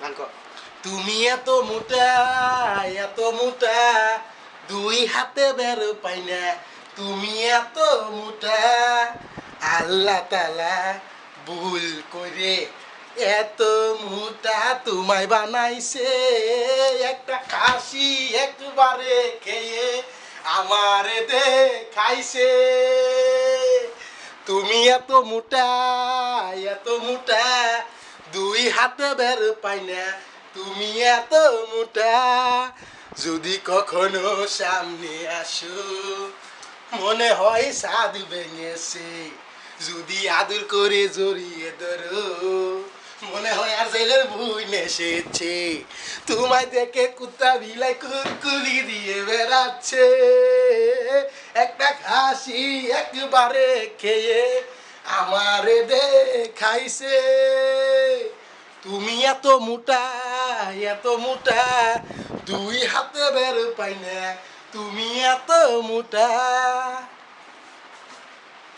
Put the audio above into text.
গান কর। তুমি এত মোটা, এত মোটা, দুই হাতে বের পাই না। তুমি এত মোটা, আল্লাহ তালা ভুল করে এত মোটা তোমায় বানাইছে। একটা খাসি একবারে খেয়ে আমারে দেখাইছে। তুমি এত মোটা, এত মোটা, দুই হাতে বের পাই না। তুমি এত মোটা, যদি কখনো সামনে আসো মনে হয় সাদ ভেঙেছে। যদি আদর করে জড়িয়ে ধরো মনে হয় আর জেলের ভুই নেসেছে। তোমায় দেখে কুত্তা বিলাই কুকুলি দিয়ে বেড়াচ্ছে। একটা খাসি একবারে খেয়ে আমারে দেখাইছে। তুমি এত মোটা, এত মোটা, দুই হাতে বের পাই না। তুমি এত মোটা।